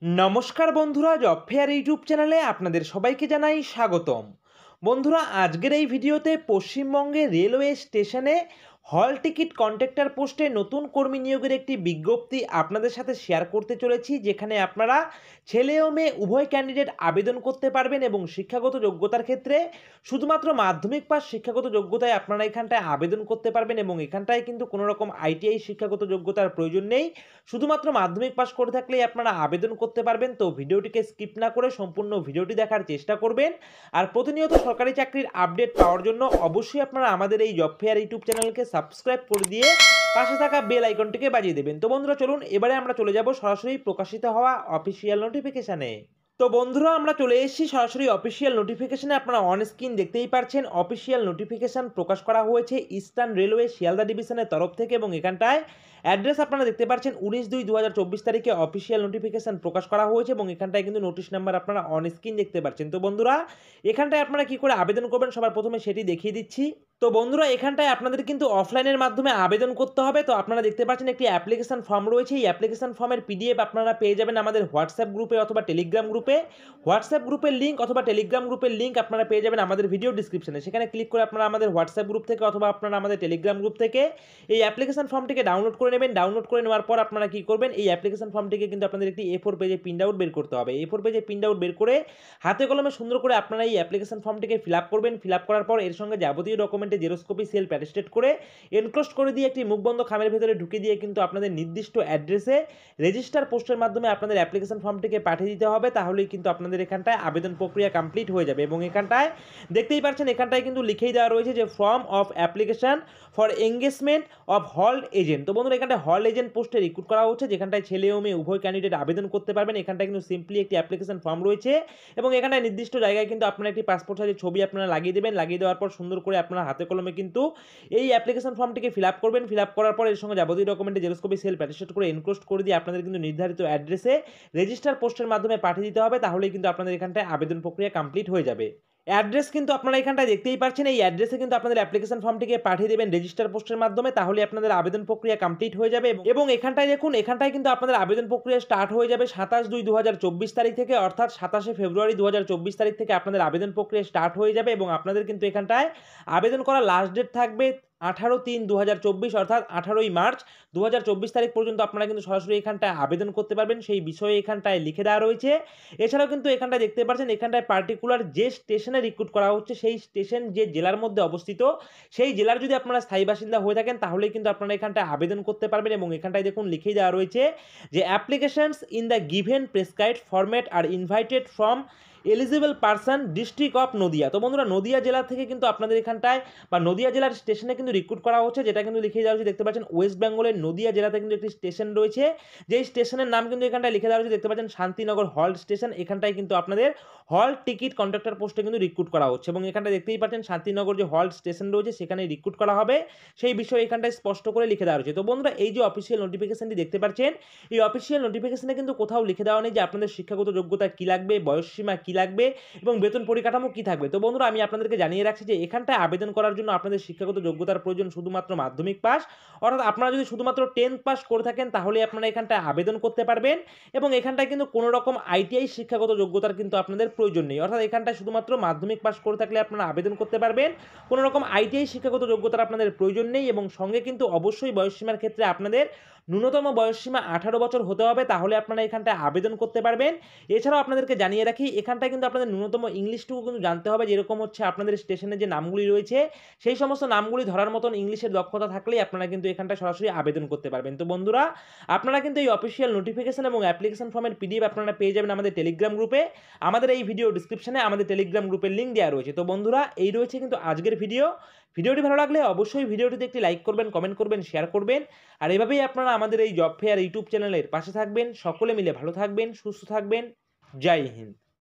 নমস্কার বন্ধুরা, job fair YouTube চ্যানেলে আপনাদের সবাইকে জানাই স্বাগতম। বন্ধুরা, আজকের এই ভিডিওতে পশ্চিমবঙ্গে রেলওয়ে স্টেশনে হল টিকিট কন্ট্রাক্টর পোস্টে নতুন কর্মী নিয়োগের একটি বিজ্ঞপ্তি আপনাদের সাথে শেয়ার করতে চলেছি, যেখানে আপনারা ছেলে ও মেয়ে উভয় ক্যান্ডিডেট আবেদন করতে পারবেন এবং শিক্ষাগত যোগ্যতার ক্ষেত্রে শুধুমাত্র মাধ্যমিক পাস শিক্ষাগত যোগ্যতায় আপনারা এখানটায় আবেদন করতে পারবেন এবং এখানটায় কিন্তু কোনো রকম আইটিআই শিক্ষাগত যোগ্যতার প্রয়োজন নেই। শুধুমাত্র মাধ্যমিক পাস করে থাকলেই আপনারা আবেদন করতে পারবেন। তো ভিডিওটিকে স্কিপ না করে সম্পূর্ণ ভিডিওটি দেখার চেষ্টা করবেন। আর প্রতিনিয়ত সরকারি চাকরির আপডেট পাওয়ার জন্য অবশ্যই আপনারা আমাদের এই জব ফেয়ার ইউটিউব চ্যানেলকে সাবস্ক্রাইব করে দিয়ে পাশে থাকা বেল আইকনটিকে বাজিয়ে দেবেন। তো বন্ধুরা, চলুন এবারে আমরা চলে যাব সরাসরি প্রকাশিত হওয়া অফিসিয়াল নোটিফিকেশানে। তো বন্ধুরা, আমরা চলে এসেছি সরাসরি অফিসিয়াল নোটিফিকেশানে। আপনারা অন স্ক্রিন দেখতেই পাচ্ছেন অফিসিয়াল নোটিফিকেশান প্রকাশ করা হয়েছে ইস্টার্ন রেলওয়ে শিয়ালদা ডিভিশনের তরফ থেকে এবং এখানটায় অ্যাড্রেস আপনারা দেখতে পাচ্ছেন 19/2/2024 তারিখে অফিসিয়াল নোটিফিকেশান প্রকাশ করা হয়েছে এবং এখানটায় কিন্তু নোটিশ নাম্বার আপনারা অন স্ক্রিন দেখতে পাচ্ছেন। তো বন্ধুরা, এখানটায় আপনারা কি করে আবেদন করবেন সবার প্রথমে সেটি দেখিয়ে দিচ্ছি। তো বন্ধুরা, এখানটায় আপনাদের কিন্তু অফলাইনের মাধ্যমে আবেদন করতে হবে। তো আপনারা দেখতে পাচ্ছেন একটি অ্যাপ্লিকেশন ফর্ম রয়েছে। এই অ্যাপ্লিকেশন ফর্মের পিডিএফ আপনারা পেয়ে যাবেন আমাদের হোয়াটসঅ্যাপ গ্রুপে অথবা টেলিগ্রাম গ্রুপে। হোয়াটসঅ্যাপ গ্রুপের লিঙ্ক অথবা টেলিগ্রাম গ্রুপের লিঙ্ক আপনারা পেয়ে যাবেন আমাদের ভিডিও ডিসক্রিপশনে। সেখানে ক্লিক করে আপনারা আমাদের হোয়াটসঅ্যাপ গ্রুপ থেকে অথবা আপনারা আমাদের টেলিগ্রাম গ্রুপ থেকে এই অ্যাপ্লিকেশন ফর্মটিকে ডাউনলোড করে নেবেন। ডাউনলোড করে নেওয়ার পর আপনারা কি করবেন, এই অ্যাপ্লিকেশন ফর্মটিকে কিন্তু আপনাদের একটি A4 পেজে প্রিন্ট আউট বের করতে হবে। A4 পেজে প্রিন্ট আউট বের করে হাতে কলমে সুন্দর করে আপনারা এই অ্যাপ্লিকেশন ফর্মটিকে ফিল আপ করবেন। ফিল আপ করার পর এর সঙ্গে যাবতীয় ডকুমেন্টে জেরক্স কপি সেলফ অ্যাটেস্টেড করে এনক্লোজ করে দিয়ে একটি মুখবন্ধ খামের ভেতরে ঢুকে দিয়ে কিন্তু আপনাদের নির্দিষ্ট অ্যাড্রেসে রেজিস্টার পোস্টের মাধ্যমে আপনাদের অ্যাপ্লিকেশন ফর্মটিকে পাঠিয়ে দিতে হবে। তাহলেই কিন্তু আপনাদের এখানটায় আবেদন প্রক্রিয়া কমপ্লিট হয়ে যাবে এবং এখানটায় দেখতেই পাচ্ছেন এখানটায় কিন্তু লিখেই দেওয়া রয়েছে যে form of application for engagement of হল এজেন্ট। তো বন্ধুরা, এখানটায় হল এজেন্ট পোস্টে রিক্রুট করা হচ্ছে, যেখানটায় ছেলে ও মেয়ে উভয় ক্যান্ডিডেট আবেদন করতে পারবেন। এখানটায় কিন্তু সিম্পলি একটি অ্যাপ্লিকেশন ফর্ম রয়েছে এবং এখানটায় নির্দিষ্ট জায়গায় কিন্তু আপনারা একটি পাসপোর্ট সাইজের ছবি আপনারা লাগিয়ে দেবেন। লাগিয়ে দেওয়ার পর সুন্দর করে আপনারা হাতে কলমে কিন্তু এই অ্যাপ্লিকেশন ফর্মটিকে ফিল আপ করবেন। ফিল আপ করার পর এর সঙ্গে যাবতীয় ডকুমেন্টে জেরক্স কপি সেলফ অ্যাটেস্টেড করে এনক্লোজ করে দিয়ে আপনাদের কিন্তু নির্ধারিত অ্যাড্রেসে রেজিস্টার পোস্টের মাধ্যমে পাঠিয়ে দিতে হবে। তাহলেই কিন্তু আপনাদের এখানটায় আবেদন প্রক্রিয়া কমপ্লিট হয়ে যাবে। অ্যাড্রেস কিন্তু আপনারা এখানটায় দেখতেই পাচ্ছেন, এই অ্যাড্রেসে কিন্তু আপনাদের অ্যাপ্লিকেশন ফর্মটিকে পাঠিয়ে দেবেন রেজিস্টার পোস্টের মাধ্যমে। তাহলে আপনাদের আবেদন প্রক্রিয়া কমপ্লিট হয়ে যাবে এবং এখানটায় দেখুন, এখানটায় কিন্তু আপনাদের আবেদন প্রক্রিয়া স্টার্ট হয়ে যাবে 27/2/2024 তারিখ থেকে, অর্থাৎ 27শে ফেব্রুয়ারি 2024 তারিখ থেকে আপনাদের আবেদন প্রক্রিয়া স্টার্ট হয়ে যাবে এবং আপনাদের কিন্তু এখানটায় আবেদন করার লাস্ট ডেট থাকবে 18/3/2024, অর্থাৎ 18ই মার্চ 2024 তারিখ পর্যন্ত আপনারা কিন্তু সরাসরি এখানটায় আবেদন করতে পারবেন। সেই বিষয়ে এখানটায় লিখে দেওয়া রয়েছে। এছাড়াও কিন্তু এখানটায় দেখতে পাচ্ছেন এখানটায় পার্টিকুলার যে স্টেশনে রিক্রুট করা হচ্ছে সেই স্টেশন যে জেলার মধ্যে অবস্থিত, সেই জেলার যদি আপনারা স্থায়ী বাসিন্দা হয়ে থাকেন তাহলেই কিন্তু আপনারা এখানটায় আবেদন করতে পারবেন এবং এখানটায় দেখুন লিখেই দেওয়া রয়েছে যে applications in the given prescribed format are invited from eligible person district of Nadia. তো বন্ধুরা, নদিয়া জেলা থেকে কিন্তু আপনাদের এখানটায় বা নদিয়া জেলার স্টেশনে কিন্তু রিক্রুট করা হচ্ছে, যেটা কিন্তু লিখে দেওয়া হচ্ছে। দেখতে পাচ্ছেন ওয়েস্ট বেঙ্গলের নদিয়া জেলাতে কিন্তু একটি স্টেশন রয়েছে, যেই স্টেশনের নাম কিন্তু এখানটায় লিখে দেওয়া হচ্ছে। দেখতে পাচ্ছেন শান্তিনগর হল স্টেশন। এখানটায় কিন্তু আপনাদের হল টিকিট কন্ট্রাক্টর পোস্টে কিন্তু রিক্রুট করা হচ্ছে এবং এখানটায় দেখতেই পাচ্ছেন শান্তিনগর যে হল স্টেশন রয়েছে সেখানে রিক্রুট করা হবে, সেই বিষয়ে এখানটায় স্পষ্ট করে লিখে দেওয়া হয়েছে। তো বন্ধুরা, এই যে অফিসিয়াল নোটিফিকেশনটি দেখতে পাচ্ছেন, এই অফিসিয়াল নোটিফিকেশনে কিন্তু কোথাও লিখে দেওয়া নেই যে আপনাদের শিক্ষাগত যোগ্যতা কী লাগবে, বয়সসীমা কী লাগবে এবং বেতন পরিকাঠামো কী থাকবে। তো বন্ধুরা, আমি আপনাদেরকে জানিয়ে রাখছি যে এখানটায় আবেদন করার জন্য আপনাদের শিক্ষাগত যোগ্যতার প্রয়োজন শুধুমাত্র মাধ্যমিক পাস, অর্থাৎ আপনারা যদি শুধুমাত্র 10th পাস করে থাকেন তাহলে আপনারা এখানটায় আবেদন করতে পারবেন এবং এখানটায় কিন্তু কোনো রকম আইটিআই শিক্ষাগত যোগ্যতার কিন্তু আপনাদের প্রয়োজন নেই, অর্থাৎ এখানটায় শুধুমাত্র মাধ্যমিক পাস করে থাকলে আপনারা আবেদন করতে পারবেন। কোনো রকম আইটিআই শিক্ষাগত যোগ্যতার আপনাদের প্রয়োজন নেই এবং সঙ্গে কিন্তু অবশ্যই বয়সসীমার ক্ষেত্রে আপনাদের ন্যূনতম বয়সসীমা 18 বছর হতে হবে, তাহলে আপনারা এখানটায় আবেদন করতে পারবেন। এছাড়াও আপনাদেরকে জানিয়ে রাখি এখানটায় কিন্তু আপনাদের ন্যূনতম ইংলিশটুকু কিন্তু জানতে হবে, যেরকম হচ্ছে আপনাদের স্টেশনের যে নামগুলি রয়েছে সেই সমস্ত নামগুলি ধরার মতন ইংলিশের দক্ষতা থাকলেই আপনারা কিন্তু এখানটায় সরাসরি আবেদন করতে পারবেন। তো বন্ধুরা, আপনারা কিন্তু এই অফিসিয়াল নোটিফিকেশন এবং অ্যাপ্লিকেশন ফর্মের পিডিএফ আপনারা পেয়ে যাবেন আমাদের টেলিগ্রাম গ্রুপে। আমাদের এই ভিডিও ডিসক্রিপশনে আমাদের টেলিগ্রাম গ্রুপের লিঙ্ক দেওয়া রয়েছে। তো বন্ধুরা, এই রয়েছে কিন্তু আজকের ভিডিওটি ভালো লাগলে অবশ্যই ভিডিওটিতে একটি লাইক করবেন, কমেন্ট করবেন, শেয়ার করবেন। আর এভাবেই আপনারা আমাদের এই জব ফেয়ার ইউটিউব চ্যানেলের পাশে থাকবেন। সকলে মিলে ভালো থাকবেন, সুস্থ থাকবেন। জয় হিন্দ।